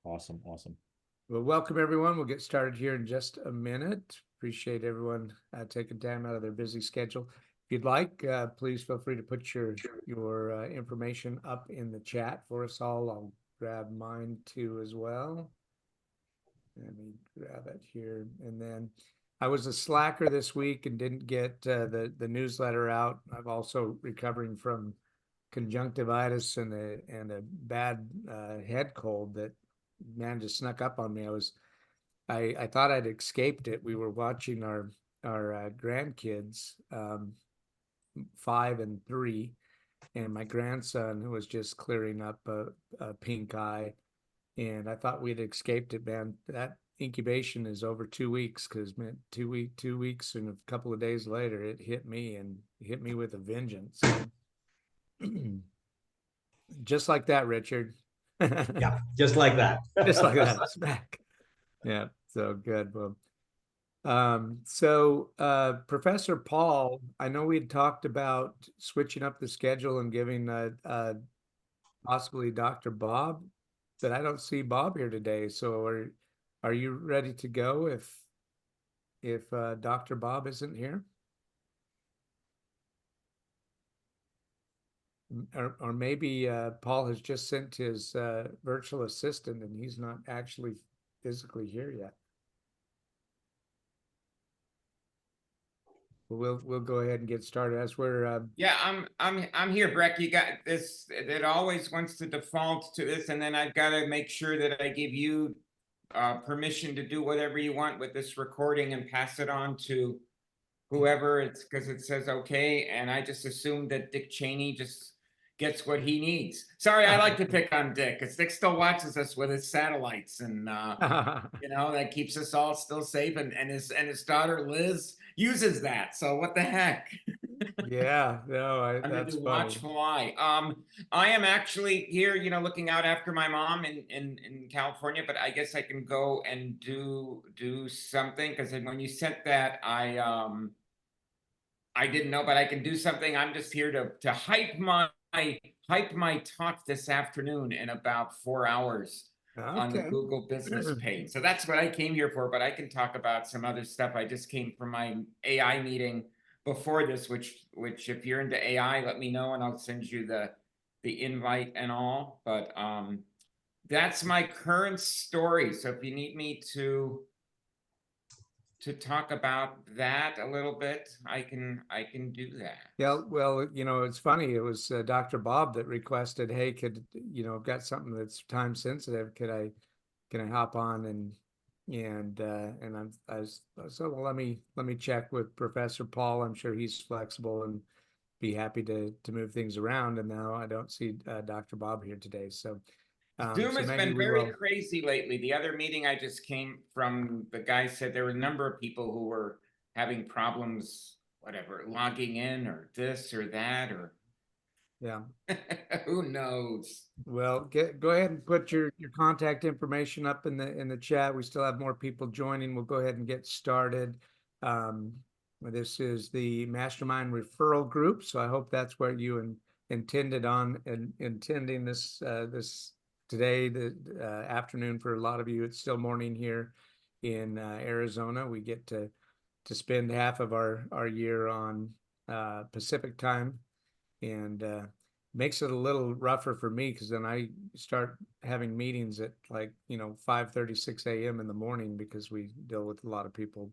Awesome. Awesome. Well, welcome everyone. We'll get started here in just a minute. Appreciate everyone taking time out of their busy schedule. If you'd like, please feel free to put your information up in the chat for us all. I'll grab mine too as well. Let me grab it here. And then I was a slacker this week and didn't get the newsletter out. I'm also recovering from conjunctivitis and a bad head cold that man just snuck up on me. I thought I'd escaped it. We were watching our grandkids, 5 and 3, and my grandson who was just clearing up a pink eye, and I thought we'd escaped it, man. That incubation is over 2 weeks because man, 2 weeks and a couple of days later, it hit me and hit me with a vengeance. Just like that, Richard. Yeah, just like that. Just like that, smack. Yeah, so good. Well, Professor Paul, I know we had talked about switching up the schedule and giving possibly Dr. Bob, but I don't see Bob here today. So are you ready to go if Dr. Bob isn't here? Or maybe Paul has just sent his virtual assistant and he's not actually physically here yet. We'll go ahead and get started as we're Yeah, I'm here, Breck. You got this. It always wants to default to this, and then I've got to make sure that I give you permission to do whatever you want with this recording and pass it on to whoever. It's because it says okay, and I just assumed that Dick Cheney just gets what he needs. Sorry, I like to pick on Dick because Dick still watches us with his satellites, and that keeps us all still safe. And his daughter Liz uses that. So what the heck? Yeah, no, Under that's the funny. watchful eye. I am actually here, looking out after my mom in California, but I guess I can go and do something because when you sent that, I didn't know, but I can do something. I'm just here to hype my talk this afternoon in about 4 hours on the Okay. Google business page. So that's what I came here for, but I can talk about some other stuff. I just came from my AI meeting before this, which if you're into AI, let me know and I'll send you the invite and all. But that's my current story. So if you need me to talk about that a little bit, I can do that. Yeah, well, it's funny. It was Dr. Bob that requested, "Hey, got something that's time sensitive. Can I hop on and I said, well, let me check with Professor Paul. I'm sure he's flexible and be happy to move things around. And now I don't see Dr. Bob here today, so Zoom so has maybe been we very will. crazy lately. The other meeting I just came from, the guy said there were a number of people who were having problems, whatever, logging in or this or that, or Yeah. who knows? Well, go ahead and put your contact information up in the chat. We still have more people joining. We'll go ahead and get started. Um, this is the Mastermind Referral Group, so I hope that's what you intended on and intending this today, the afternoon for a lot of you. It's still morning here in Arizona. We get to spend half of our year on Pacific time, and makes it a little rougher for me because then I start having meetings at 5:36 a.m. in the morning because we deal with a lot of people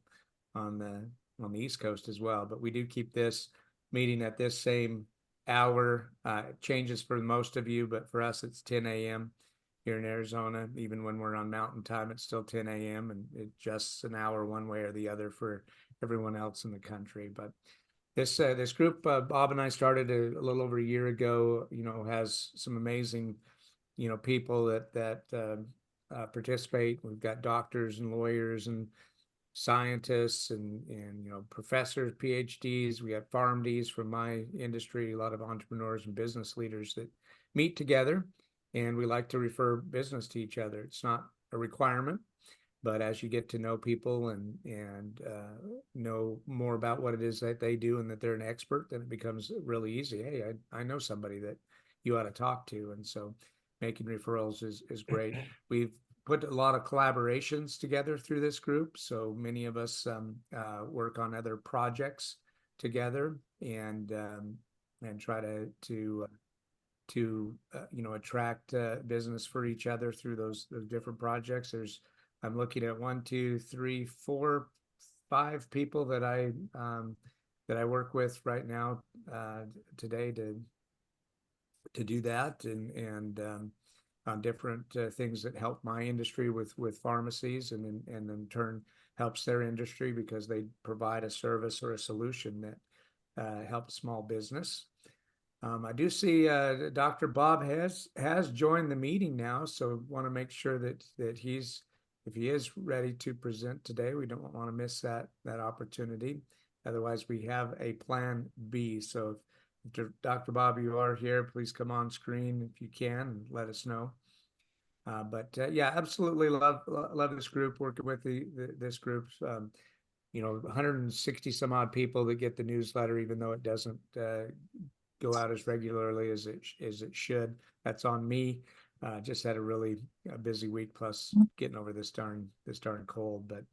on the East Coast as well. But we do keep this meeting at this same hour. It changes for most of you, but for us it's 10 a.m. here in Arizona. Even when we're on Mountain Time, it's still 10 a.m. and it's just an hour one way or the other for everyone else in the country. But this group, Bob and I started a little over a year ago. Has some amazing, people that participate. We've got doctors and lawyers and scientists and professors, PhDs. We have PharmDs from my industry. A lot of entrepreneurs and business leaders that meet together, and we like to refer business to each other. It's not a requirement, but as you get to know people and know more about what it is that they do and that they're an expert, then it becomes really easy. Hey, I know somebody that you ought to talk to. And so making referrals is great. We've put a lot of collaborations together through this group. So many of us work on other projects together and try to attract business for each other through those different projects. I'm looking at 1, 2, 3, 4, 5 people that I work with right now today to do that and on different things that help my industry with pharmacies and in turn helps their industry because they provide a service or a solution that helps small business. I do see Dr. Bob has joined the meeting now, so want to make sure that if he is ready to present today, we don't want to miss that opportunity. Otherwise, we have a plan B. So if Dr. Bob, you are here, please come on screen if you can and let us know. Yeah, absolutely love this group, working with this group. 160 some odd people that get the newsletter, even though it doesn't go out as regularly as it should. That's on me. Just had a really busy week, plus getting over this darn cold. But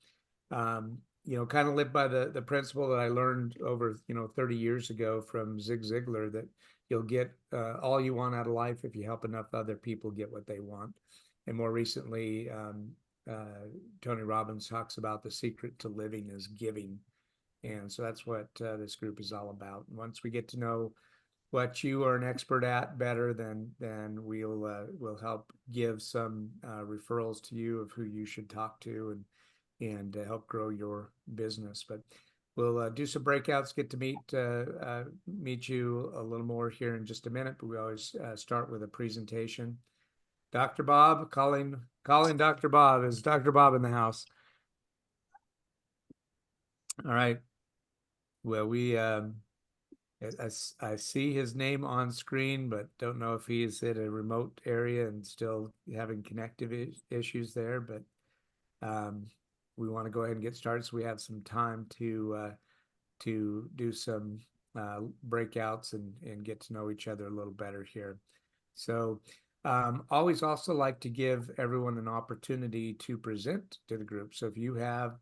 kind of live by the principle that I learned over 30 years ago from Zig Ziglar, that you'll get all you want out of life if you help enough other people get what they want. And more recently, Tony Robbins talks about the secret to living is giving. And so that's what this group is all about. Once we get to know what you are an expert at better, then we'll help give some referrals to you of who you should talk to and help grow your business. But we'll do some breakouts, get to meet you a little more here in just a minute. But we always start with a presentation. Dr. Bob, calling Dr. Bob. Is Dr. Bob in the house? All right. Well, I see his name on screen, but don't know if he is at a remote area and still having connective issues there. But we want to go ahead and get started, so we have some time to do some breakouts and get to know each other a little better here. So always also like to give everyone an opportunity to present to the group. So if you have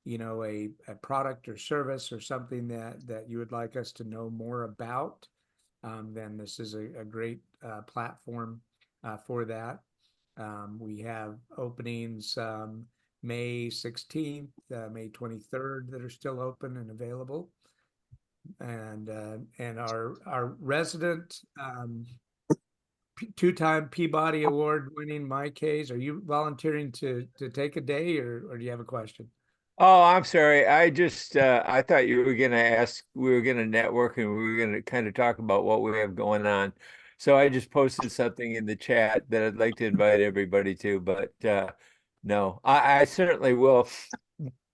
a product or service or something that you would like us to know more about, then this is a great platform for that. We have openings May 16th, May 23rd that are still open and available. And our resident 2-time Peabody Award winning Mike Hayes, are you volunteering to take a day or do you have a question? Oh, I'm sorry. I just I thought you were gonna ask, we were gonna network and we were gonna kind of talk about what we have going on. So I just posted something in the chat that I'd like to invite everybody to, but no, I certainly will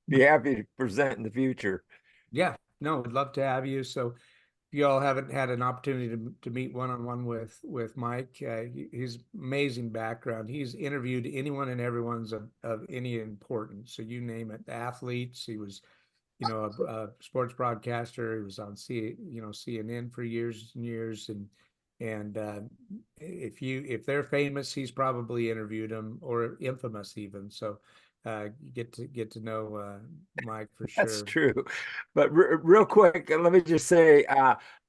be happy to present in the future. Yeah, no, we'd love to have you. So if you all haven't had an opportunity to meet one-on-one with Mike, he's amazing background. He's interviewed anyone and everyone's of any importance. So you name it, athletes. He was, a sports broadcaster. He was on CNN for years and years. And if they're famous, he's probably interviewed them, or infamous even. So get to know Mike for sure. That's true. But real quick, let me just say,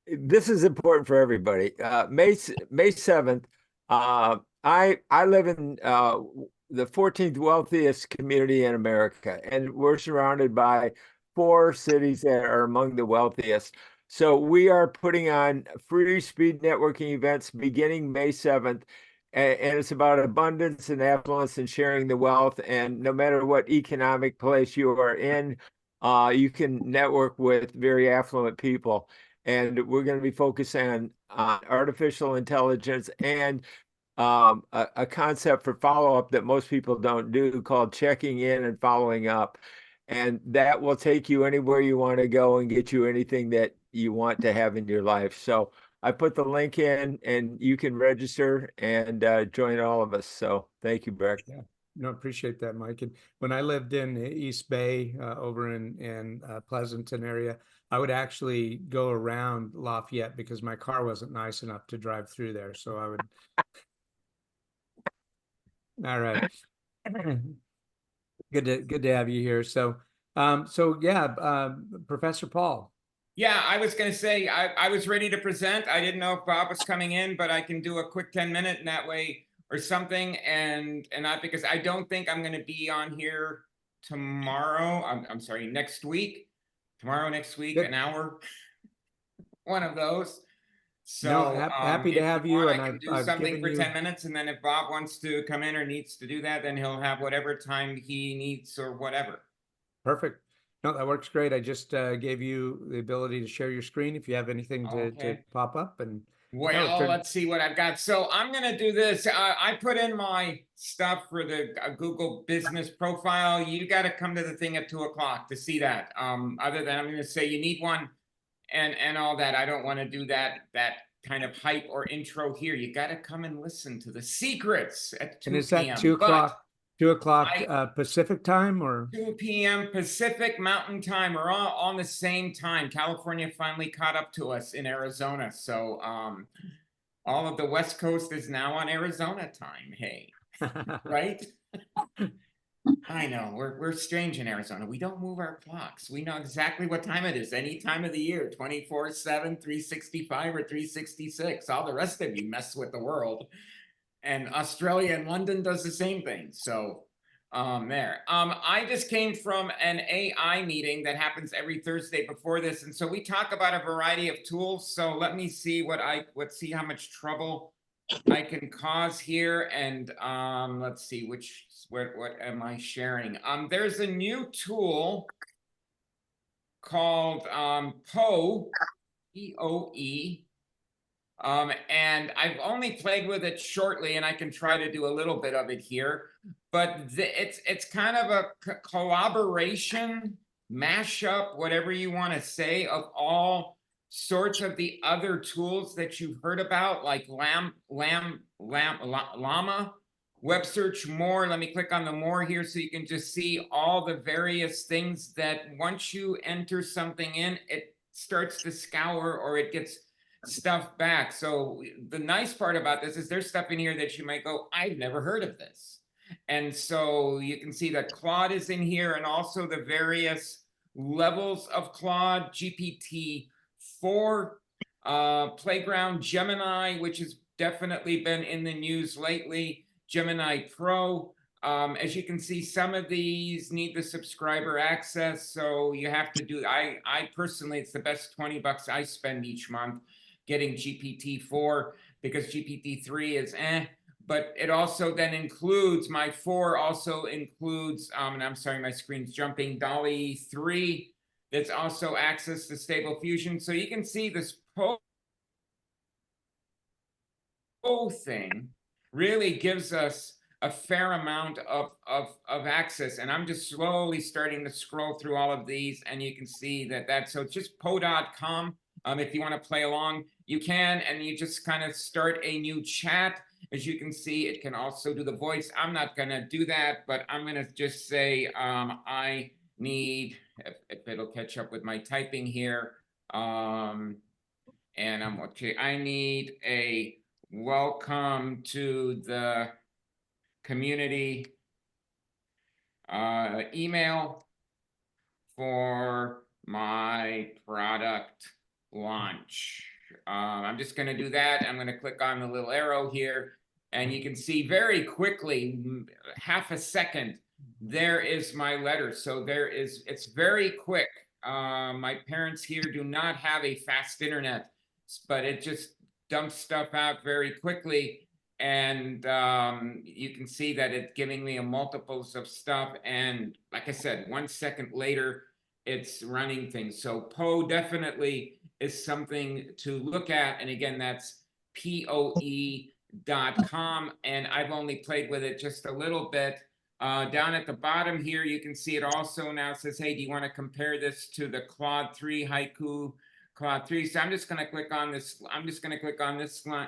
this is important for everybody. May 7th, I live in the 14th wealthiest community in America, and we're surrounded by 4 cities that are among the wealthiest. So we are putting on free speed networking events beginning May 7th. And it's about abundance and affluence and sharing the wealth. And no matter what economic place you are in, you can network with very affluent people. And we're going to be focusing on artificial intelligence and a concept for follow-up that most people don't do, called checking in and following up. And that will take you anywhere you want to go and get you anything that you want to have in your life. So I put the link in and you can register and join all of us. So thank you, Breck. Yeah, no, appreciate that, Mike. And when I lived in East Bay, over in Pleasanton area, I would actually go around Lafayette because my car wasn't nice enough to drive through there. So I would. All right. Good to have you here. So, Professor Paul. Yeah, I was gonna say, I was ready to present. I didn't know if Bob was coming in, but I can do a quick 10-minute in that way or something. And not because I don't think I'm gonna be on here tomorrow. I'm sorry, next week. Tomorrow, next week, Good. an hour. One of those. No, So happy to if have you, want, and I can do I've something given for you 10 minutes, and then if Bob wants to come in or needs to do that, then he'll have whatever time he needs or whatever. perfect. No, that works great. I just gave you the ability to share your screen if you have anything to Okay. pop up. And Well, let's see what I've got. So I'm gonna do this. I put in my stuff for the Google business profile. You got to come to the thing at 2 o'clock to see that. Other than I'm gonna say you need one and all that. I don't want to do that kind of hype or intro here. You got to come and listen to the secrets at 2 is that p.m. 2 o'clock? 2 o'clock I- Pacific time, or 2 p.m. Pacific Mountain Time. We're all on the same time. California finally caught up to us in Arizona. So all of the West Coast is now on Arizona time. Hey, right? I know we're strange in Arizona. We don't move our clocks. We know exactly what time it is any time of the year, 24/7, 365 or 366. All the rest of you mess with the world. And Australia and London does the same thing. So I just came from an AI meeting that happens every Thursday before this. And so we talk about a variety of tools. So let me see let's see how much trouble I can cause here. And let's see what am I sharing? There's a new tool called POE, P-O-E. And I've only played with it shortly, and I can try to do a little bit of it here. But it's kind of a collaboration, mashup, whatever you want to say, of all sorts of the other tools that you've heard about, like Llama, web search more. Let me click on the more here so you can just see all the various things that once you enter something in, it starts to scour or it gets stuff back. So the nice part about this is there's stuff in here that you might go, I've never heard of this. And so you can see that Claude is in here and also the various levels of Claude, GPT-4, Playground, Gemini, which has definitely been in the news lately, Gemini Pro. As you can see, some of these need the subscriber access. So you have to do, I personally, it's the best $20 I spend each month getting GPT-4 because GPT-3 is but it also then includes, my 4 also includes, and I'm sorry, my screen's jumping, Dolly 3, that's also access to Stable Fusion. So you can see this whole thing really gives us a fair amount of access. And I'm just slowly starting to scroll through all of these, and you can see so it's just po.com. If you want to play along, you can, and you just kind of start a new chat. As you can see, it can also do the voice. I'm not going to do that, but I'm going to just say I need, if it'll catch up with my typing here, and I'm okay. I need a welcome to the community email for my product launch. I'm just going to do that. I'm going to click on the little arrow here, and you can see very quickly, half a second, there is my letter. So it's very quick. My parents here do not have a fast internet, but it just dumps stuff out very quickly. And you can see that it's giving me a multiples of stuff. And like I said, 1 second later, it's running things. So Poe definitely is something to look at. And again, that's POE.com. And I've only played with it just a little bit. Down at the bottom here, you can see it also now says, hey, do you want to compare this to the Claude 3 Haiku Claude 3? So I'm just going to click on this. I'm just going to click on this one,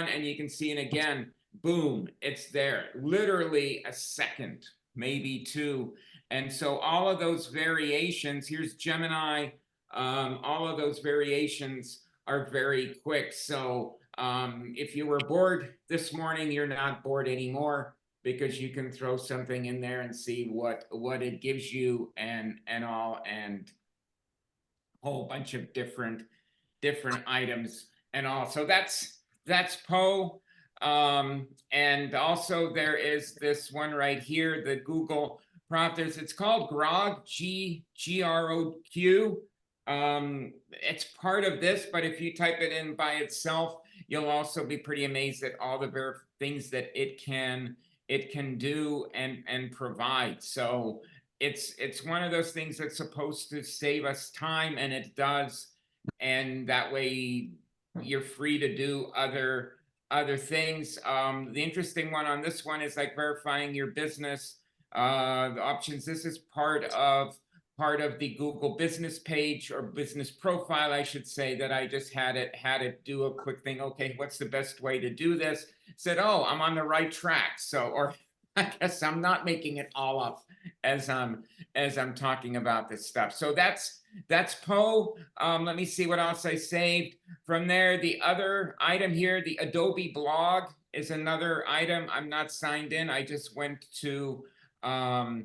and you can see, and again, boom, it's there. Literally a second, maybe 2. And so all of those variations, here's Gemini, all of those variations are very quick. So if you were bored this morning, you're not bored anymore, because you can throw something in there and see what it gives you and all, and a whole bunch of different items and all. So that's Poe. And also there is this one right here, the Google prompters. It's called Grok, Groq. It's part of this, but if you type it in by itself, you'll also be pretty amazed at all the things that it can do and provide. So it's one of those things that's supposed to save us time, and it does. And that way you're free to do other things. The interesting one on this one is like verifying your business, the options. This is part of the Google business page, or business profile, I should say, that I just had it do a quick thing. Okay, what's the best way to do this? Said, oh, I'm on the right track. So, or I guess I'm not making it all up as I'm talking about this stuff. So that's Poe. Let me see what else I saved from there. The other item here, the Adobe blog, is another item. I'm not signed in. I just went to the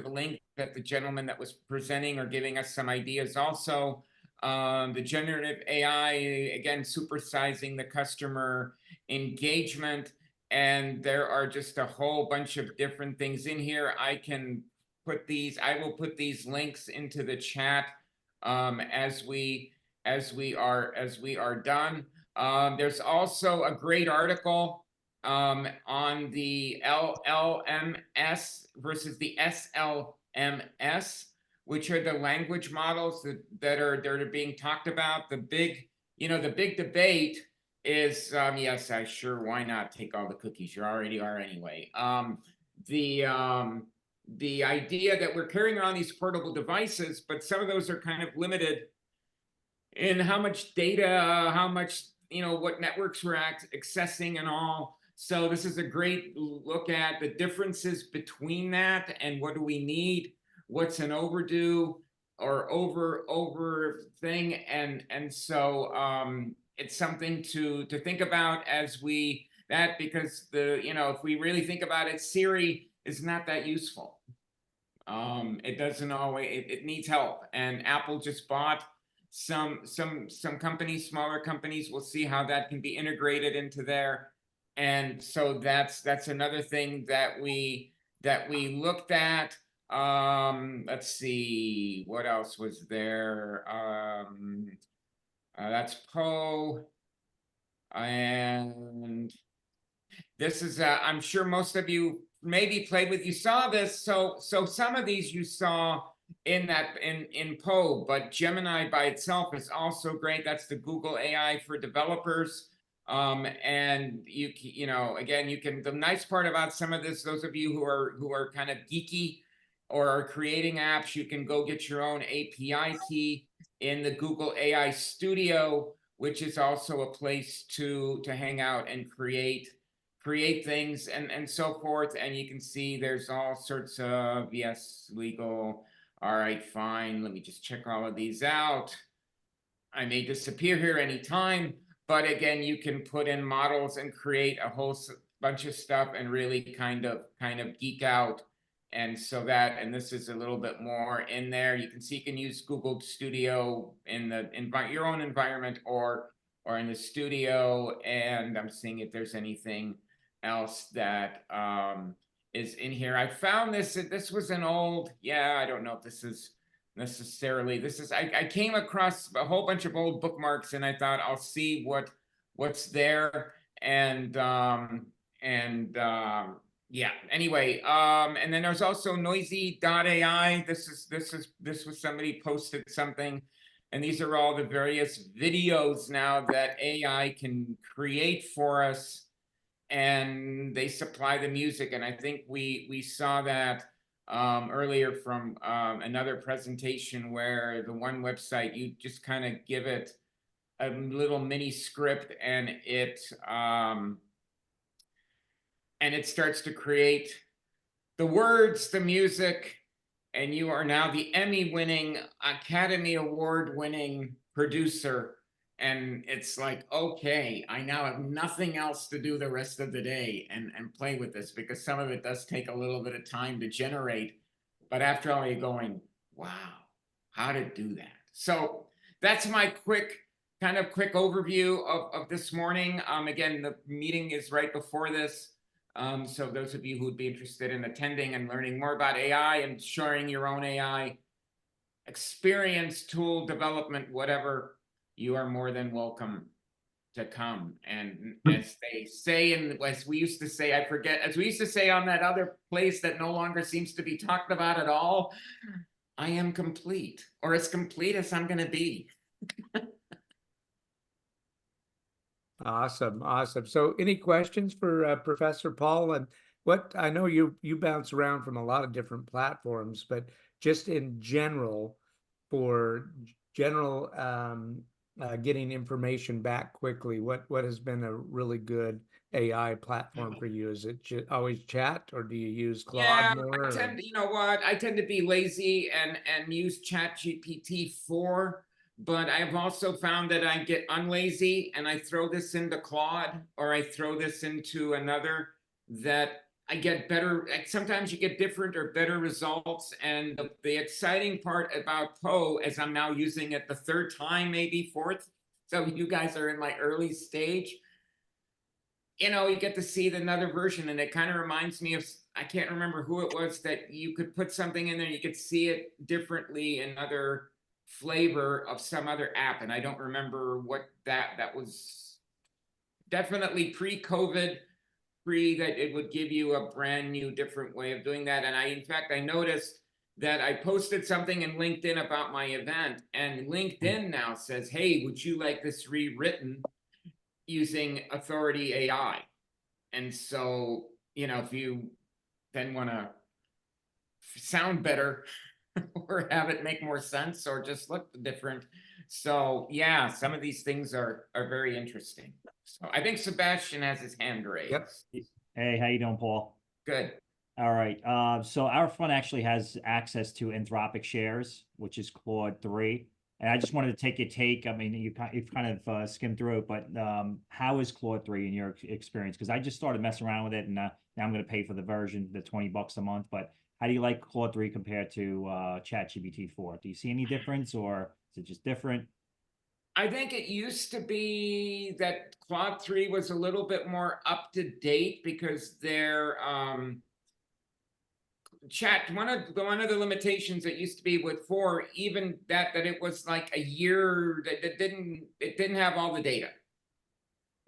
link that the gentleman that was presenting or giving us some ideas also. The generative AI, again, supersizing the customer engagement. And there are just a whole bunch of different things in here. I will put these links into the chat as we are done. There's also a great article on the LLMS versus the SLMS, which are the language models that are being talked about. The big debate is, yes, why not take all the cookies? You already are anyway. The idea that we're carrying around these portable devices, but some of those are kind of limited in how much data, how much, what networks we're accessing and all. So this is a great look at the differences between that and what do we need, what's an overdue or over thing. And so it's something to think about because if we really think about it, Siri is not that useful. It doesn't always, it needs help. And Apple just bought some companies, smaller companies. We'll see how that can be integrated into there. And so that's another thing that we looked at. Let's see, what else was there? That's Poe. And this is, I'm sure most of you maybe played with, you saw this. So some of these you saw in Poe, but Gemini by itself is also great. That's the Google AI for developers. And again, you can, the nice part about some of this, those of you who are kind of geeky or are creating apps, you can go get your own API key in the Google AI Studio, which is also a place to hang out and create things and so forth. And you can see there's all sorts of, yes, legal. All right, fine. Let me just check all of these out. I may disappear here anytime, but again, you can put in models and create a whole bunch of stuff and really kind of geek out. And so and this is a little bit more in there. You can see you can use Google Studio in your own environment or in the studio. And I'm seeing if there's anything else that is in here. I found this was an old, I don't know if this is necessarily, I came across a whole bunch of old bookmarks and I thought I'll see what's there. And anyway, and then there's also noisy.ai. This was somebody posted something, and these are all the various videos now that AI can create for us, and they supply the music. And I think we saw that earlier from another presentation where the one website, you just kind of give it a little mini script and it starts to create the words, the music, and you are now the Emmy-winning, Academy Award-winning producer And it's like, okay, I now have nothing else to do the rest of the day and play with this, because some of it does take a little bit of time to generate. But after all, you're going, wow, how to do that. So that's my quick overview of this morning. Again, the meeting is right before this. So those of you who would be interested in attending and learning more about AI and sharing your own AI experience, tool development, whatever, you are more than welcome to come. And as they say, and as we used to say, as we used to say on that other place that no longer seems to be talked about at all, I am complete, or as complete as I'm going to be. Awesome, awesome. So any questions for Professor Paul? And what I know you bounce around from a lot of different platforms, but just in general, for general getting information back quickly, what has been a really good AI platform for you? Is it always chat, or do you use Claude more? You know what? I tend to be lazy and use ChatGPT 4. But I've also found that I get unlazy and I throw this into Claude, or I throw this into another, that I get better. Sometimes you get different or better results. And the exciting part about Poe, as I'm now using it the third time, maybe fourth, so you guys are in my early stage, you know, you get to see another version, and it kind of reminds me of, I can't remember who it was, that you could put something in there, you could see it differently in other flavor of some other app. And I don't remember what that was. Definitely pre-COVID, that it would give you a brand new different way of doing that. And in fact, I noticed that I posted something in LinkedIn about my event, and LinkedIn now says, hey, would you like this rewritten using Authority AI? And so, you know, if you then want to sound better or have it make more sense or just look different. So yeah, some of these things are very interesting. So I think Sebastian has his hand raised. Yep. Hey, how you doing, Paul? Good. All right. So our fund actually has access to Anthropic shares, which is Claude 3. And I just wanted to take your take. I mean, you've kind of skimmed through it, but how is Claude 3 in your experience? Because I just started messing around with it, and now I'm going to pay for the version, the $20 a month. But how do you like Claude 3 compared to ChatGPT 4? Do you see any difference, or is it just different? I think it used to be that Claude 3 was a little bit more up to date, because their chat, one of the limitations that used to be with 4, even that it was like a year, that it didn't have all the data.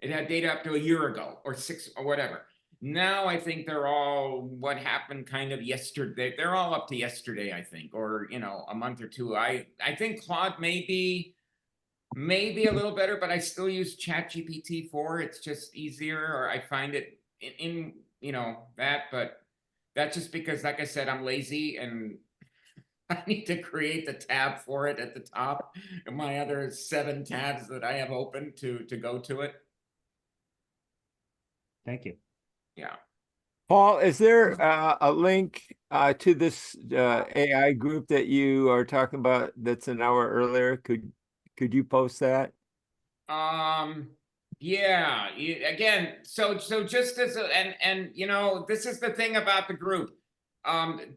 It had data up to a year ago or 6 or whatever. Now I think they're all what happened kind of yesterday. They're all up to yesterday, I think, or you know, a month or two. I think Claude may be a little better, but I still use ChatGPT 4. It's just easier, or I find it in you know that, but that's just because, like I said, I'm lazy and I need to create the tab for it at the top and my other 7 tabs that I have open to go to it. Thank you. Yeah. Paul, is there a link to this AI group that you are talking about that's an hour earlier? Could you post that? Yeah, again, so just as and you know, this is the thing about the group.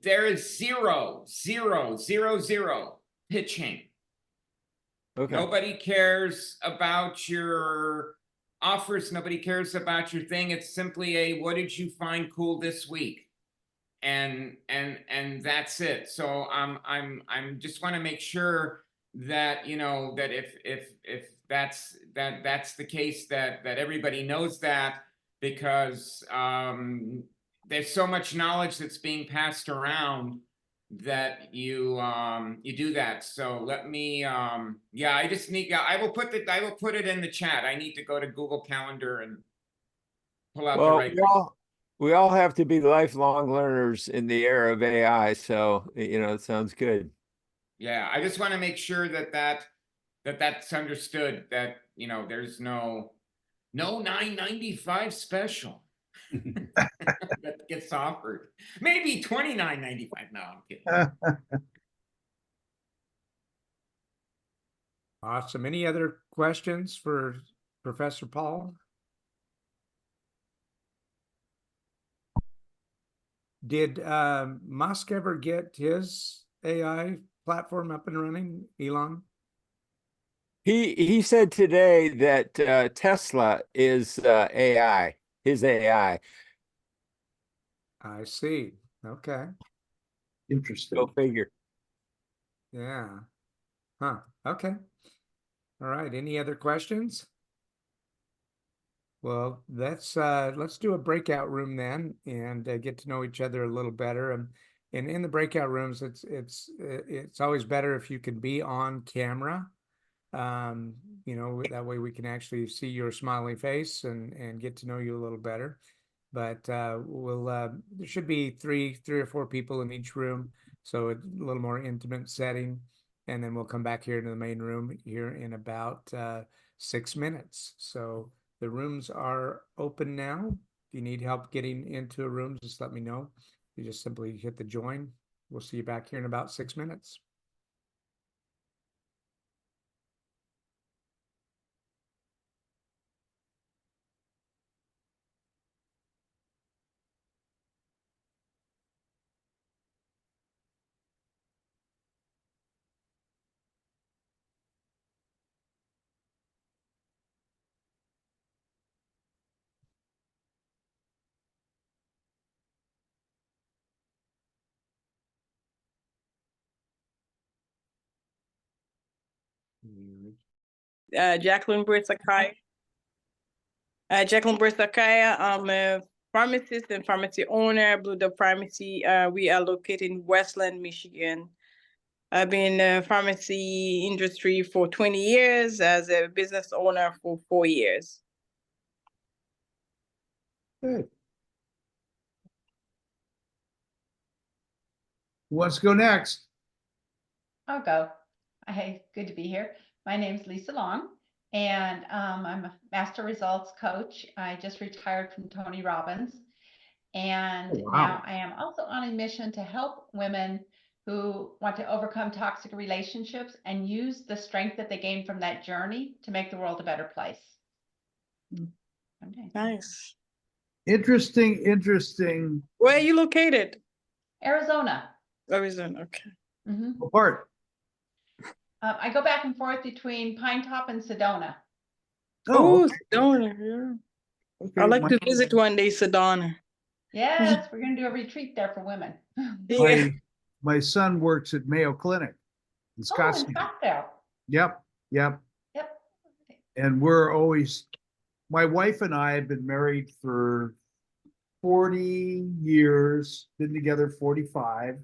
There is zero pitching. Okay. Nobody cares about your offers. Nobody cares about your thing. It's simply a, what did you find cool this week? And that's it. So I'm just want to make sure that, you know, that if that's the case, that everybody knows that, because there's so much knowledge that's being passed around that you do that. So let me yeah, I just need, yeah, I will put it in the chat. I need to go to Google Calendar and pull out the Well, right. we all have to be lifelong learners in the era of AI. So, you know, it sounds good. Yeah, I just want to make sure that's understood, that, you know, there's no $9.95 special that gets offered. Maybe $29.95. No, I'm kidding. Awesome. Any other questions for Professor Paul? Did Musk ever get his AI platform up and running, Elon? He said today that Tesla is AI, his AI. I see. Okay. Interesting. Go figure. Yeah. Huh. Okay. All right. Any other questions? Well, let's do a breakout room then and get to know each other a little better. And in the breakout rooms, it's always better if you can be on camera. You know, that way we can actually see your smiling face and get to know you a little better. But there should be three or four people in each room, so a little more intimate setting. And then we'll come back here to the main room here in about 6 minutes. So the rooms are open now. If you need help getting into a room, just let me know. You just simply hit the join. We'll see you back here in about 6 minutes. Jacqueline Britt-Sakai. I'm a pharmacist and pharmacy owner, Blue Dog Pharmacy. We are located in Westland, Michigan. I've been in the pharmacy industry for 20 years, as a business owner for 4 years. Good. Who wants to go next? I'll go. Hey, good to be here. My name's Lisa Long, and I'm a master results coach. I just retired from Tony Robbins, and Oh, wow. now I am also on a mission to help women who want to overcome toxic relationships and use the strength that they gain from that journey to make the world a better place. Okay. Nice. Interesting Where are you located? Arizona. Arizona, okay. Mhm. part. I go back and forth between Pine Top and Sedona. Oh, okay. Sedona, yeah. Okay. I'd like to visit one day, Sedona. Yes, we're going to do a retreat there for women. Yeah. my son works at Mayo Clinic in Oh, in Scottsdale. Scottsdale. Yep. Yep. And we're always, my wife and I have been married for 40 years, been together 45.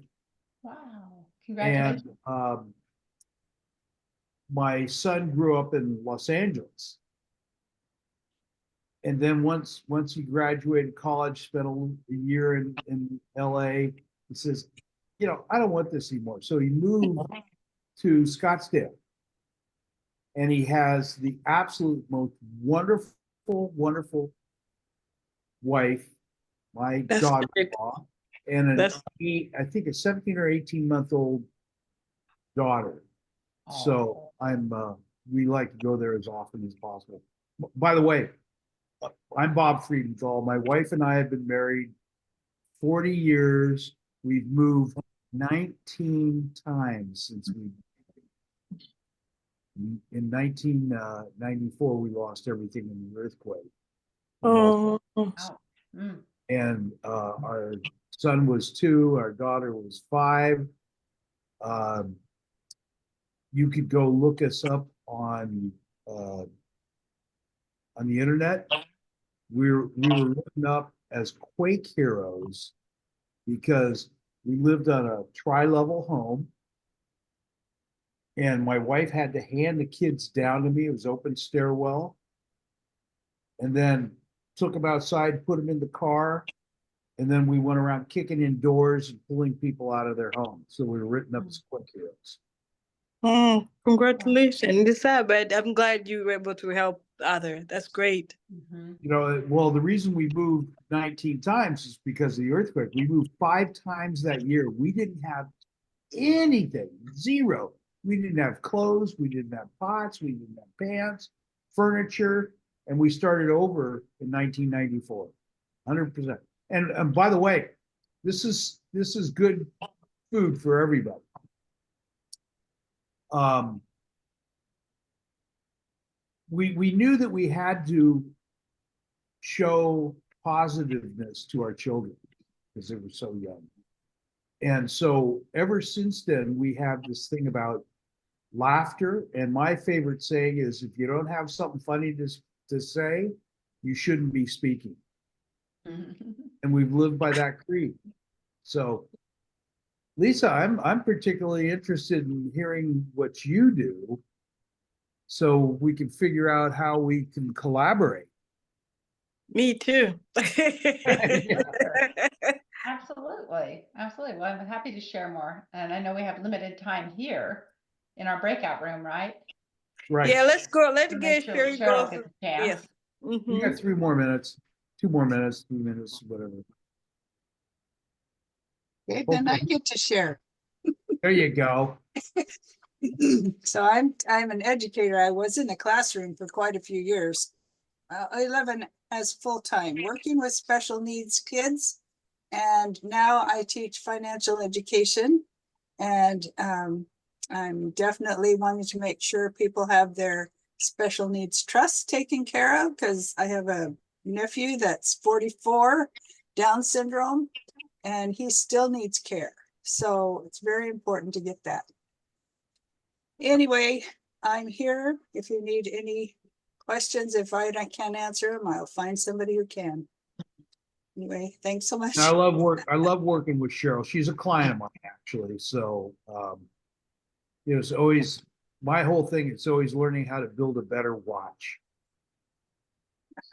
Wow. And Congratulations. my son grew up in Los Angeles. And then once he graduated college, spent a year in LA, he says, you know, I don't want this anymore. So he moved to Scottsdale. And he has the absolute most wonderful wife, my That's great. daughter-in-law, and That's I think a 17 or 18-month-old daughter. So we like to go there as often as possible. By the way, I'm Bob Friedenthal. My wife and I have been married 40 years. We've moved 19 times since we. In 1994, we lost everything in the earthquake. oh, Wow. Mm. And our son was 2, our daughter was 5. You could go look us up on the internet. We were written up as Quake heroes because we lived on a tri-level home. And my wife had to hand the kids down to me. It was open stairwell. And then took them outside, put them in the car. And then we went around kicking in doors and pulling people out of their homes. So we were written up as Quake heroes. Congratulations. It's sad, but I'm glad you were able to help others. That's great. Mhm. You know, well, the reason we moved 19 times is because of the earthquake. We moved 5 times that year. We didn't have anything, zero. We didn't have clothes, we didn't have pots, we didn't have pans, furniture, and we started over in 1994. 100%. And by the way, this is good food for everybody. We knew that we had to show positiveness to our children because they were so young. And so ever since then, we have this thing about laughter. And my favorite saying is, if you don't have something funny to say, you shouldn't be speaking. And we've lived by that creed. So Lisa, I'm particularly interested in hearing what you do so we can figure out how we can collaborate. Me too. Absolutely, absolutely. Well, I'm happy to share more. And I know we have limited time here in our breakout room, right? Right. Yeah, let's go. Let's To get make sure Sherry Cheryl goes. gets a chance. Yes. We Mhm. got 3 more minutes, 2 more minutes, 3 minutes, whatever. Okay, then I get to share. There you go. So I'm an educator. I was in the classroom for quite a few years. 11 as full-time, working with special needs kids. And now I teach financial education. And I'm definitely wanting to make sure people have their special needs trust taken care of, because I have a nephew that's 44, Down syndrome, and he still needs care. So it's very important to get that. Anyway, I'm here. If you need any questions, if I can't answer them, I'll find somebody who can. Anyway, thanks so much. And I love working with Cheryl. She's a client of mine, actually. So it's always my whole thing. It's always learning how to build a better watch.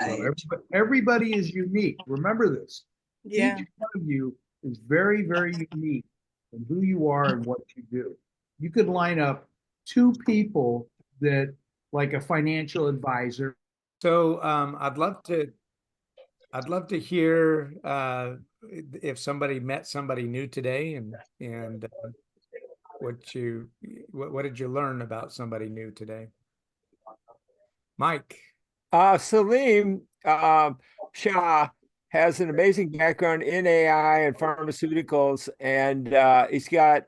So everybody is unique. Remember this. Yeah. Each one of you is very, very unique in who you are and what you do. You could line up 2 people that, like a financial advisor. So I'd love to hear if somebody met somebody new today, and what did you learn about somebody new today? Mike. Salim Shah has an amazing background in AI and pharmaceuticals, and he's got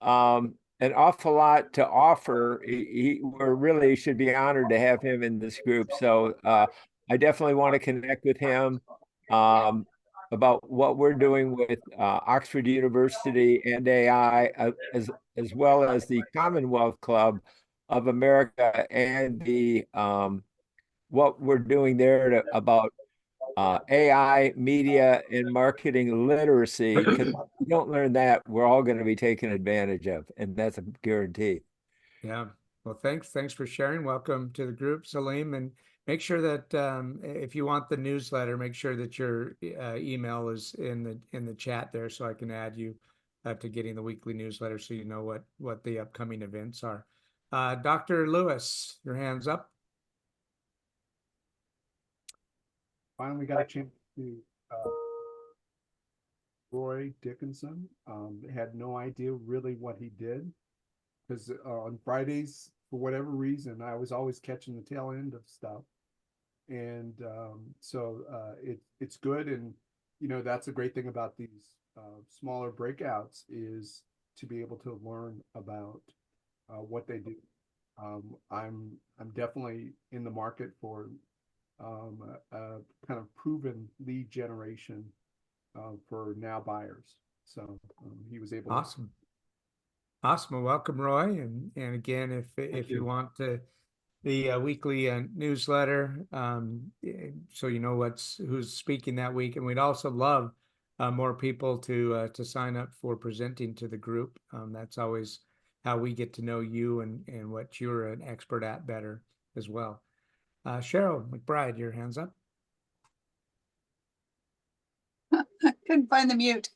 an awful lot to offer. We really should be honored to have him in this group. So I definitely want to connect with him about what we're doing with Oxford University and AI, as well as the Commonwealth Club of America and the what we're doing there about AI, media, and marketing literacy. Because if we don't learn that, we're all going to be taken advantage of, and that's a guarantee. Yeah. Well, thanks for sharing. Welcome to the group, Salim. And make sure that if you want the newsletter, make sure that your email is in the chat there, so I can add you to getting the weekly newsletter, so you know what the upcoming events are. Dr. Lewis, your hand's up. Finally got a chance to Roy Dickinson. Had no idea really what he did, because on Fridays, for whatever reason, I was always catching the tail end of stuff. And so it's good. And, that's a great thing about these smaller breakouts, is to be able to learn about what they do. I'm definitely in the market for kind of proven lead generation for now buyers. So he was able. Awesome. Awesome. Well, welcome, Roy. And again, if you want the weekly newsletter, so you know who's speaking that week, and we'd also love more people to sign up for presenting to the group. That's always how we get to know you and what you're an expert at better as well. Cheryl McBride, your hand's up. Couldn't find the mute.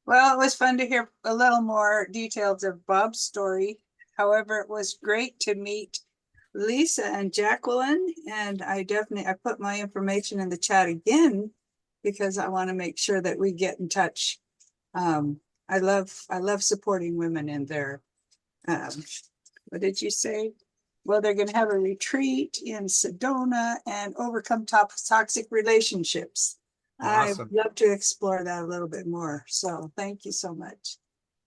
Well, it was fun to hear a little more details of Bob's story. However, it was great to meet Lisa and Jacqueline, and I put my information in the chat again because I want to make sure that we get in touch. I love supporting women in their what did you say? Well, they're gonna have a retreat in Sedona and overcome toxic relationships. Awesome. I'd love to explore that a little bit more. So thank you so much.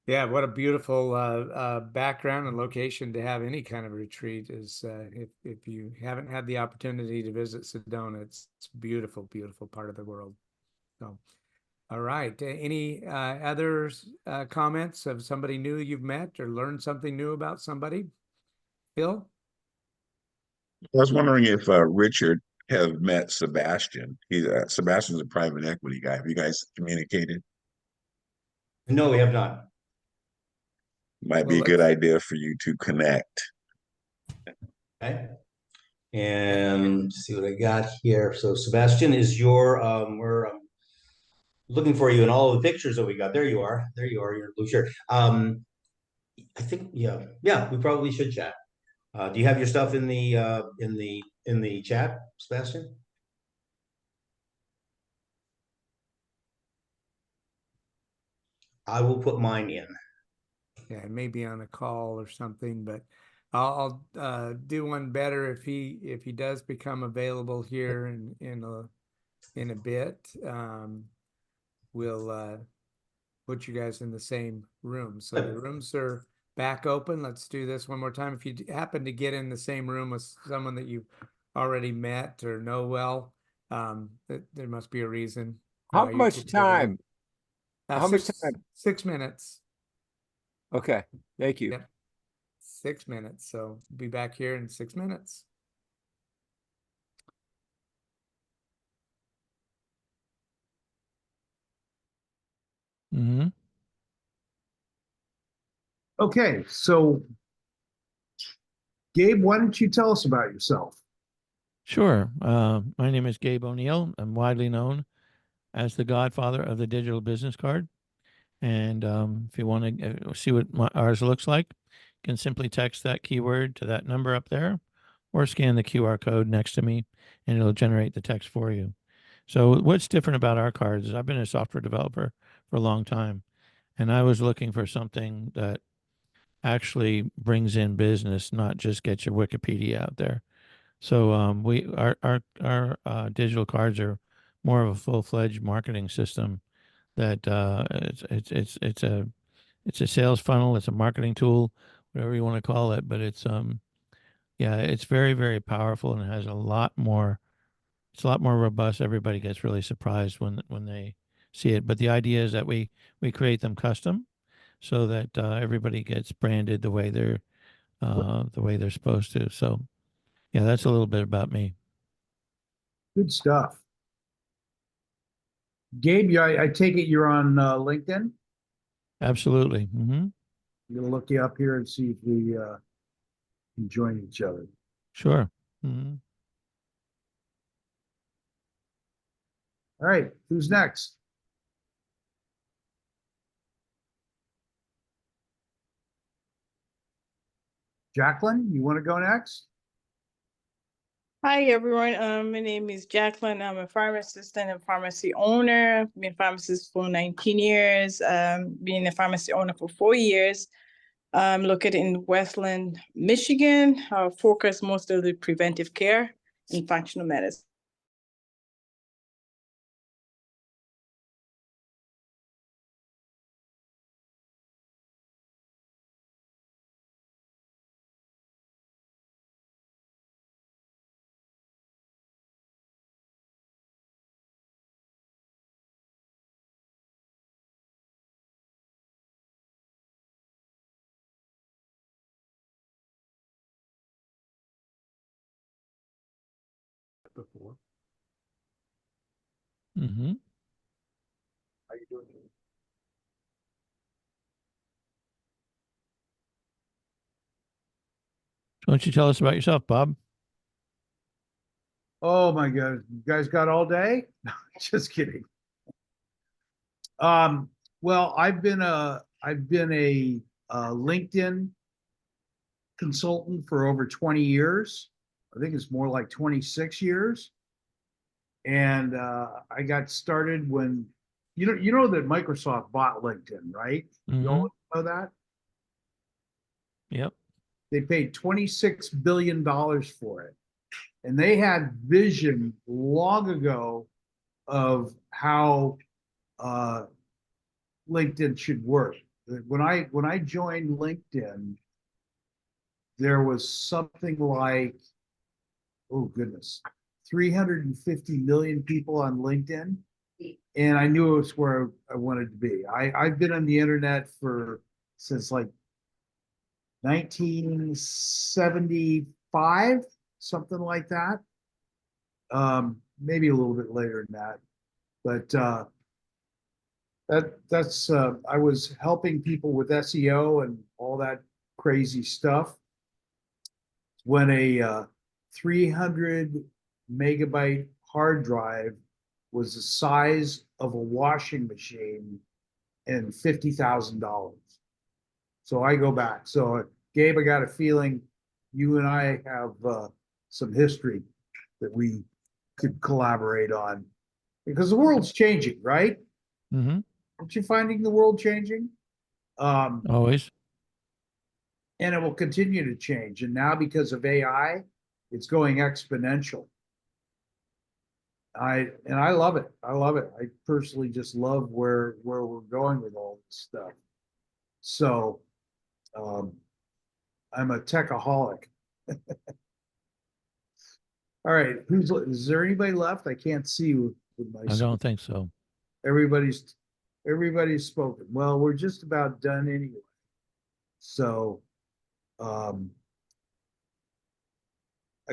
Yeah, what a beautiful background and location to have any kind of retreat is if you haven't had the opportunity to visit Sedona, it's a beautiful, beautiful part of the world. So, all right. Any other comments of somebody new you've met or learned something new about somebody? Phil? I was wondering if Richard have met Sebastian. Sebastian's a private equity guy. Have you guys communicated? No, we have not. Might be Well, a good let's- idea for you to connect. Okay. And let's see what I got here. So Sebastian is your, we're looking for you in all of the pictures that we got. There you are. There you are. You're in blue shirt. I think, yeah, we probably should chat. Do you have your stuff in the chat, Sebastian? I will put mine in. Yeah, maybe on a call or something, but I'll do one better if he does become available here in a bit. We'll put you guys in the same room. So the rooms are back open. Let's do this one more time. If you happen to get in the same room with someone that you've already met or know well, there must be a reason. How why you much should get in. time? How much time? 6 minutes. Okay, thank you. Yep. 6 minutes. So be back here in 6 minutes. Mm-hmm. Okay, so Gabe, why don't you tell us about yourself? Sure. My name is Gabe O'Neill. I'm widely known as the godfather of the digital business card. And if you want to see what ours looks like, you can simply text that keyword to that number up there or scan the QR code next to me and it'll generate the text for you. So what's different about our cards is I've been a software developer for a long time, and I was looking for something that actually brings in business, not just get your Wikipedia out there. So our digital cards are more of a full-fledged marketing system that it's a sales funnel, it's a marketing tool, whatever you want to call it, but it's it's very, very powerful and it has it's a lot more robust. Everybody gets really surprised when they see it. But the idea is that we create them custom so that everybody gets branded the way they're supposed to. So yeah, that's a little bit about me. Good stuff. Gabe, I take it you're on LinkedIn? Absolutely. Mm-hmm. I'm gonna look you up here and see if we can join each other. Sure. Mm-hmm. All right, who's next? Jacqueline, you want to go next? Hi everyone, my name is Jacqueline. I'm a pharmacist and a pharmacy owner. I've been a pharmacist for 19 years, being a pharmacy owner for 4 years. I'm located in Westland, Michigan. I focus most of the preventive care and functional medicine. Before. Mm-hmm. How you doing? Why don't you tell us about yourself, Bob? Oh my God, you guys got all day? No, just kidding. Well, I've been a LinkedIn consultant for over 20 years. I think it's more like 26 years. And I got started when you know that Microsoft bought LinkedIn, right? You Mm-hmm. all know that? Yep. They paid $26 billion for it. And they had vision long ago of how LinkedIn should work. When I joined LinkedIn, there was something like, oh goodness, 350 million people on LinkedIn. And I knew it was where I wanted to be. I've been on the internet since like 1975, something like that. Maybe a little bit later than that. But that's I was helping people with SEO and all that crazy stuff. When a 300 megabyte hard drive was the size of a washing machine and $50,000. So I go back. So Gabe, I got a feeling you and I have some history that we could collaborate on, because the world's changing, right? Mm-hmm. Aren't you finding the world changing? Always. And it will continue to change. And now because of AI, it's going exponential. I love it. I love it. I personally just love where we're going with all this stuff. So I'm a techaholic. All right, is there anybody left? I can't see with my I don't think so. everybody's spoken. Well, we're just about done anyway. So I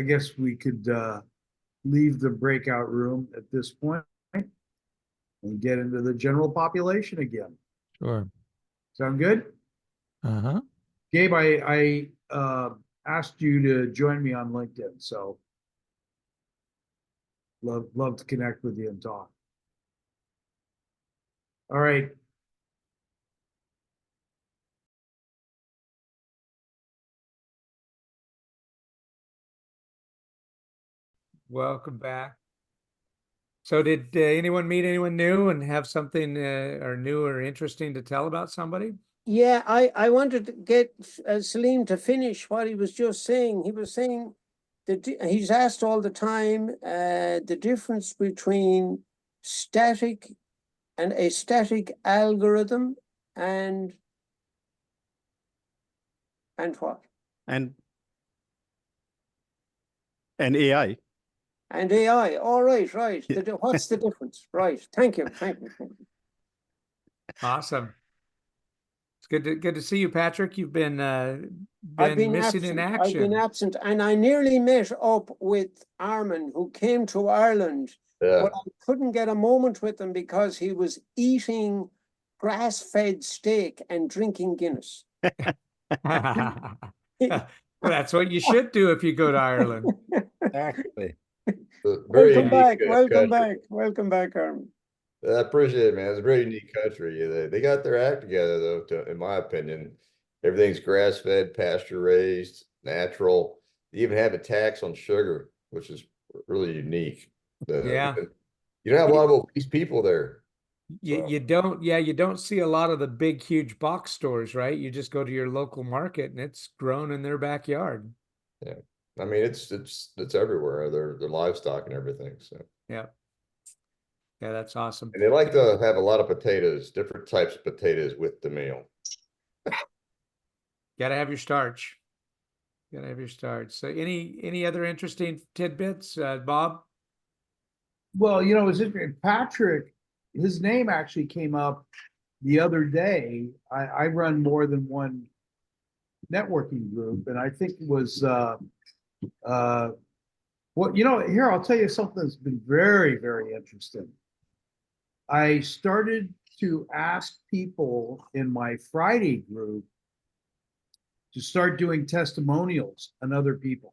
guess we could leave the breakout room at this point and get into the general population again. Sure. Sound good? Uh-huh. Gabe, I asked you to join me on LinkedIn, so love to connect with you and talk. All right. Welcome back. So did anyone meet anyone new and have something or new or interesting to tell about somebody? Yeah, I wanted to get Salim to finish what he was just saying. He was saying that he's asked all the time the difference between static and a static algorithm and what? And AI. And AI. All right, right. Yeah. What's the difference? Right. Thank you. Thank you. Thank you. Awesome. It's good to see you, Patrick. You've been I've been missing absent. in I've been action. absent, and I nearly met up with Armin, who came to Ireland, but I couldn't get a moment with him because he was eating grass-fed steak and drinking Guinness. That's what you should do if you go to Ireland. Exactly. Welcome back. Welcome back. Welcome back, Armin. I appreciate it, man. It's a very unique country. They got their act together, though, in my opinion. Everything's grass-fed, pasture-raised, natural. They even have a tax on sugar, which is really unique. Yeah. You don't have a lot of obese people there. You don't see a lot of the big, huge box stores, right? You just go to your local market and it's grown in their backyard. Yeah. I mean, it's everywhere. Their livestock and everything. So yeah. Yeah, that's awesome. And they like to have a lot of potatoes, different types of potatoes with the meal. Gotta have your starch. Gotta have your starch. So any other interesting tidbits, Bob? Well, it was interesting. Patrick, his name actually came up the other day. I run more than one networking group, and I think it was here, I'll tell you something that's been very, very interesting. I started to ask people in my Friday group to start doing testimonials on other people.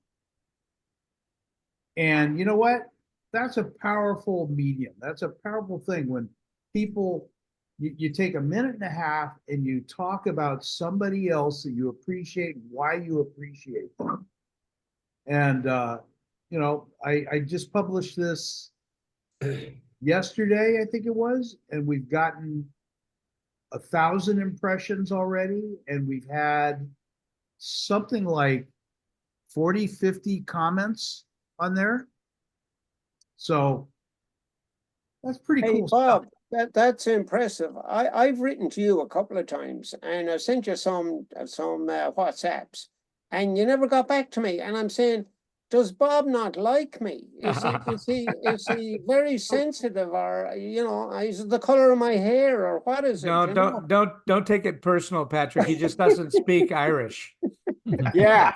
And you know what? That's a powerful medium. That's a powerful thing when people, you take a minute and a half and you talk about somebody else that you appreciate, why you appreciate them. And, I just published this yesterday, I think it was, and we've gotten 1,000 impressions already, and we've had something like 40, 50 comments on there. So that's pretty Hey, cool stuff. Bob, that's impressive. I've written to you a couple of times and I sent you some WhatsApps and you never got back to me. And I'm saying, does Bob not like me? Is he very sensitive, or is it the color of my hair, or what is it? No, you know? don't take it personal, Patrick. He just doesn't speak Irish. Yeah.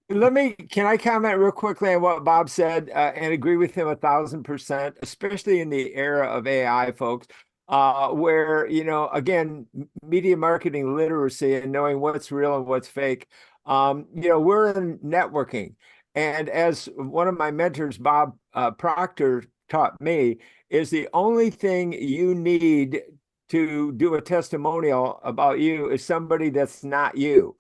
Can I comment real quickly on what Bob said and agree with him 1,000%, especially in the era of AI, folks, where, again, media marketing literacy and knowing what's real and what's fake. We're in networking. And as one of my mentors, Bob Proctor, taught me, is the only thing you need to do a testimonial about you is somebody that's not you.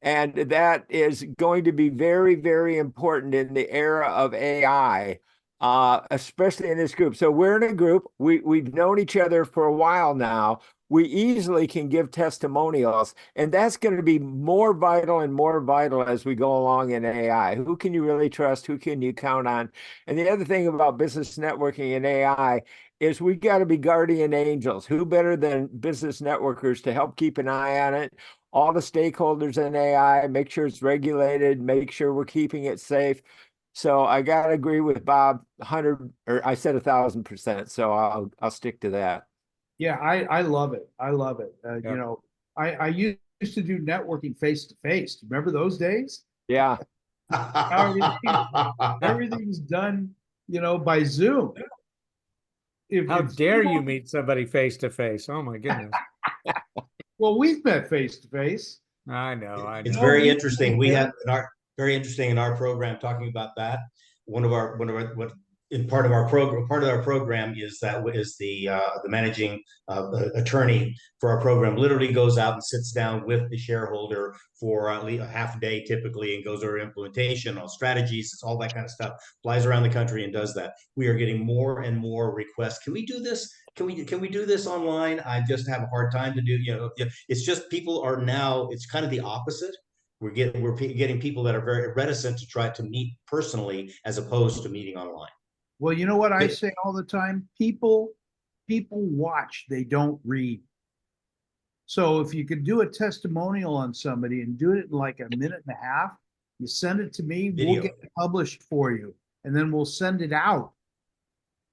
And that is going to be very, very important in the era of AI, especially in this group. So we're in a group. We've known each other for a while now. We easily can give testimonials, and that's going to be more vital and more vital as we go along in AI. Who can you really trust? Who can you count on? And the other thing about business networking and AI is we got to be guardian angels. Who better than business networkers to help keep an eye on it? All the stakeholders in AI, make sure it's regulated, make sure we're keeping it safe. So I got to agree with Bob 100, or I said 1,000%. So I'll stick to that. Yeah, I love it. I love it. Yep. I used to do networking face to face. Remember those days? Yeah. Everything's done, by Zoom. How If dare Zoom- you meet somebody face to face? Oh my goodness. Well, we've met face to face. I know. It's Oh, very you interesting. did, We yeah. have very interesting in our program talking about that. One of our what in part of our program is the managing attorney for our program literally goes out and sits down with the shareholder for a half a day typically and goes over implementation on strategies, all that kind of stuff, flies around the country and does that. We are getting more and more requests. Can we do this? Can we do this online? I just have a hard time to do, it's just people are now, it's kind of the opposite. We're getting people that are very reticent to try to meet personally as opposed to meeting online. Well, you know what I say all the time? People watch, they don't read. So if you could do a testimonial on somebody and do it in like a minute and a half, you send it to me, Video. we'll get it published for you, and then we'll send it out.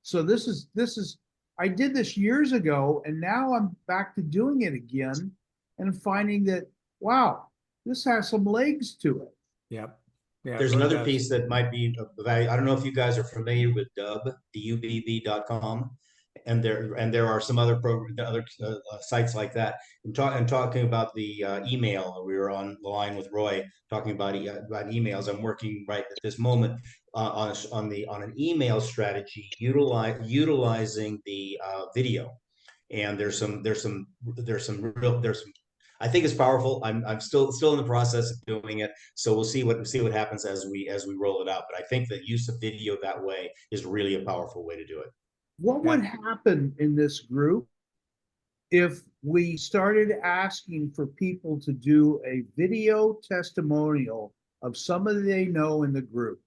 So this is I did this years ago, and now I'm back to doing it again and finding that, wow, this has some legs to it. Yep. Yeah, There's it really another does. piece that might be of value. I don't know if you guys are familiar with dubb.com, and there are some other sites like that. And talking about the email, we were on the line with Roy talking about emails. I'm working right at this moment on an email strategy utilizing the video. And there's some I think it's powerful. I'm still in the process of doing it, so we'll see what happens as we roll it out. But I think the use of video that way is really a powerful way to do it. What would happen in this group if we started asking for people to do a video testimonial of somebody they know in the group?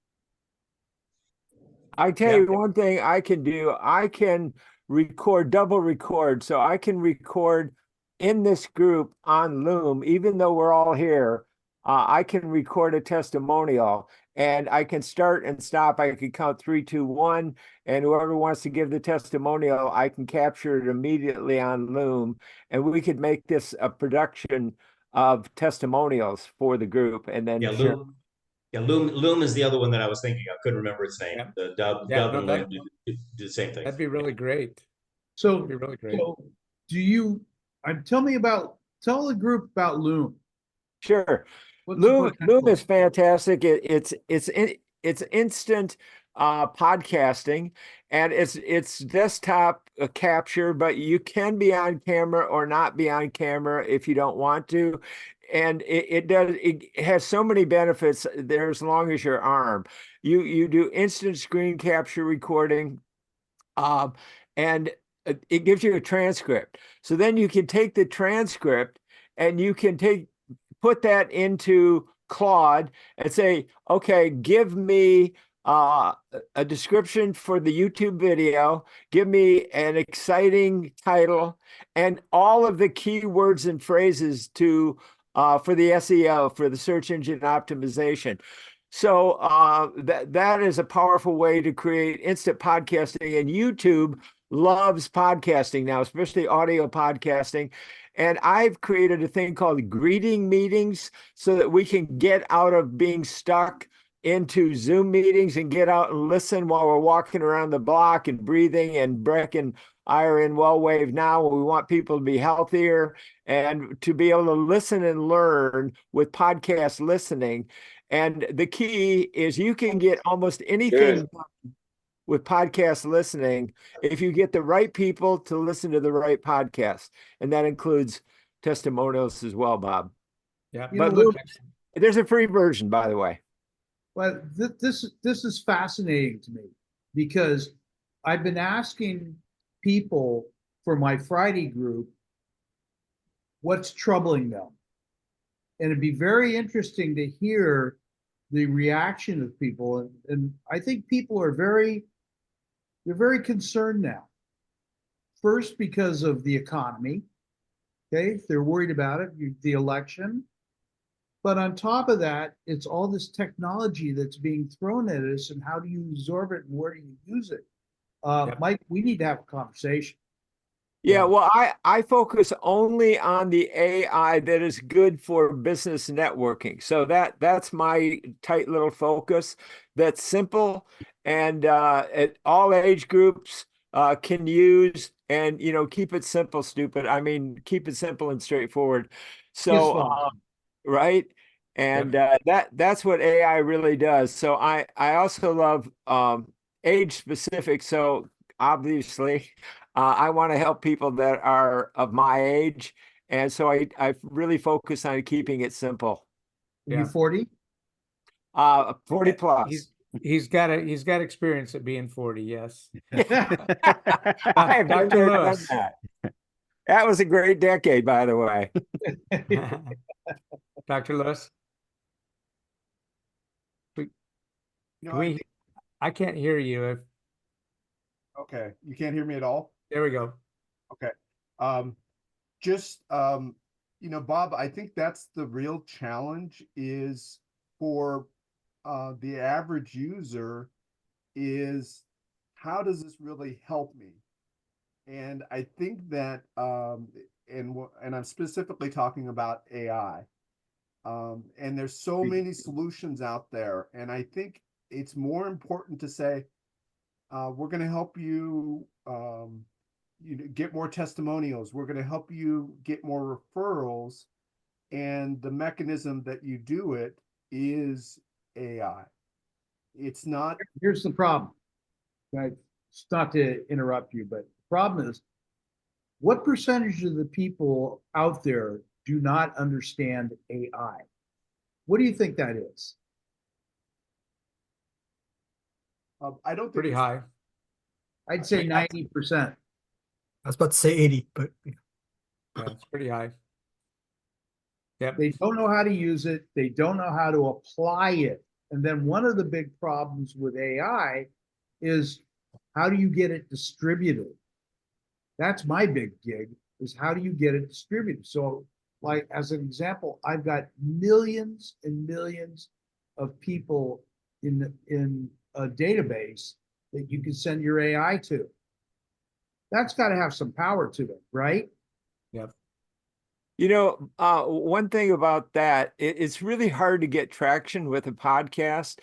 I tell you one thing I can do. I can double record. So I can record in this group on Loom, even though we're all here. I can record a testimonial and I can start and stop. I can count 3, 2, 1, and whoever wants to give the testimonial, I can capture it immediately on Loom, and we could make this a production of testimonials for the group, and then share. Loom is the other one that I was thinking. I couldn't remember its name. The Dub and Loom do the same thing. That'd be really great. So, that'd be really great. So do you? Tell the group about Loom. Sure. Loom is fantastic. It's instant podcasting, and it's desktop capture, but you can be on camera or not be on camera if you don't want to. And it has so many benefits there as long as your arm. You do instant screen capture recording, and it gives you a transcript. So then you can take the transcript and you can put that into Claude and say, okay, give me a description for the YouTube video, give me an exciting title, and all of the keywords and phrases to for the SEO, for the search engine optimization. So that is a powerful way to create instant podcasting, and YouTube loves podcasting now, especially audio podcasting. And I've created a thing called greeting meetings so that we can get out of being stuck into Zoom meetings and get out and listen while we're walking around the block and breathing. And Breck and I are in Well Wave now. We want people to be healthier and to be able to listen and learn with podcast listening. And the key is you can get almost anything done with podcast listening if you get the right people to listen to the right podcast. And that includes testimonials as well, Bob. Yeah. But there's a free version, by the way. Well, this is fascinating to me because I've been asking people for my Friday group what's troubling them. And it'd be very interesting to hear the reaction of people. And I think people are they're very concerned now. First, because of the economy. Okay, they're worried about it, the election. But on top of that, it's all this technology that's being thrown at us, and how do you absorb it and where do you use it? Mike, we need to have a conversation. Yeah, well, I focus only on the AI that is good for business networking. So that's my tight little focus. That's simple and at all age groups can use, and keep it simple, stupid. I mean, keep it simple and straightforward. So right, and that's what AI really does. So I also love age specific. So obviously. I want to help people that are of my age. And so I really focus on keeping it simple. Are you 40? 40 plus. He's got experience at being 40, yes. I have Dr. Lewis. That was a great decade, by the way. Dr. Lewis. I can't hear you. Okay, you can't hear me at all? There we go. Okay. Bob, I think that's the real challenge is for the average user is how does this really help me? And I think that, and I'm specifically talking about AI, and there's so many solutions out there. And I think it's more important to say, we're going to help you, get more testimonials. We're going to help you get more referrals. And the mechanism that you do it is AI. It's not. Here's the problem. Right? It's not to interrupt you, but the problem is, what percentage of the people out there do not understand AI? What do you think that is? I don't think pretty high. I'd say 90%. I was about to say 80, but yeah, it's pretty high. Yep. They don't know how to use it. They don't know how to apply it. And then one of the big problems with AI is how do you get it distributed? That's my big gig, is how do you get it distributed? So like, as an example, I've got millions and millions of people in a database that you can send your AI to. That's got to have some power to it, right? Yep. One thing about that, it's really hard to get traction with a podcast.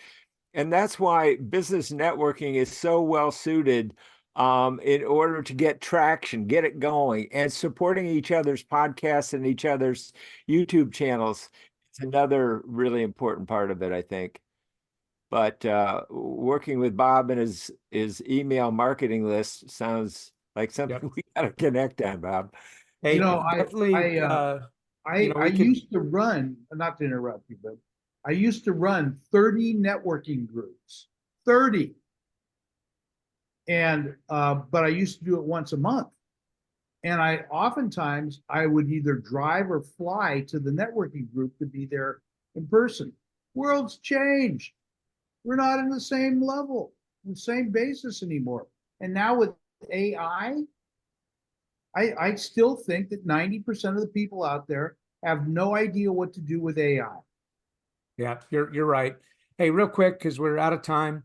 And that's why business networking is so well suited in order to get traction, get it going, and supporting each other's podcasts and each other's YouTube channels. It's another really important part of it, I think. But working with Bob and his email marketing list sounds like something we got to connect on, Bob. Hey, I used to run, not to interrupt you, but I used to run 30 networking groups, 30. And, but I used to do it once a month. And oftentimes I would either drive or fly to the networking group to be there in person. World's changed. We're not in the same level, the same basis anymore. And now with AI, I still think that 90% of the people out there have no idea what to do with AI. Yeah, you're right. Hey, real quick, because we're out of time,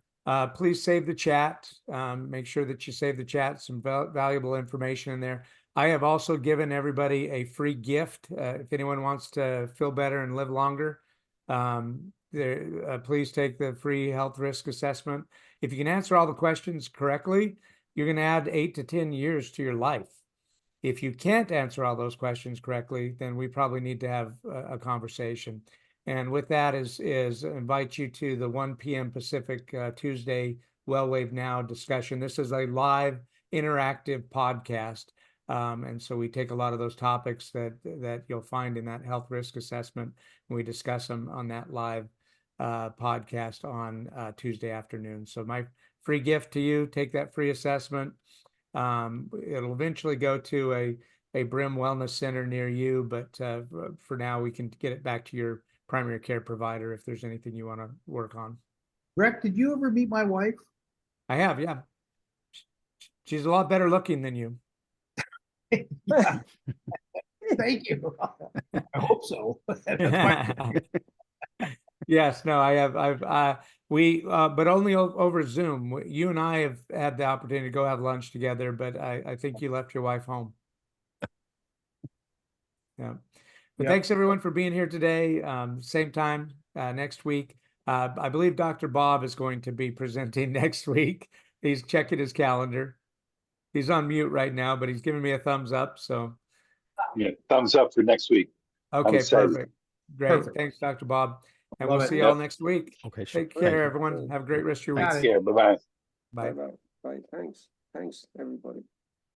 please save the chat. Make sure that you save the chat, some valuable information in there. I have also given everybody a free gift. If anyone wants to feel better and live longer, please take the free health risk assessment. If you can answer all the questions correctly, you're going to add 8 to 10 years to your life. If you can't answer all those questions correctly, then we probably need to have a conversation. And with that is invite you to the 1 p.m. Pacific Tuesday Well Wave Now discussion. This is a live interactive podcast. And so we take a lot of those topics that you'll find in that health risk assessment, and we discuss them on that live podcast on Tuesday afternoon. So my free gift to you, take that free assessment. It'll eventually go to a Brim Wellness Center near you, but for now we can get it back to your primary care provider if there's anything you want to work on. Greg, did you ever meet my wife? I have, yeah. She's a lot better looking than you. Yeah. Thank you. I hope so. Yes, no, I have. But only over Zoom. You and I have had the opportunity to go have lunch together, but I think you left your wife home. Yeah. But Yep. thanks everyone for being here today. Same time next week. I believe Dr. Bob is going to be presenting next week. He's checking his calendar. He's on mute right now, but he's giving me a thumbs up. So yeah, thumbs up for next week. okay, excited. perfect. Great. Perfect. Thanks, Dr. Bob. And Love we'll it. see Yep. y'all next week. Okay, sure. Take Thank care, you. everyone. Have a great rest of your week. Got Take it. care. Bye-bye. Bye. Bye. Thanks. Thanks, everybody.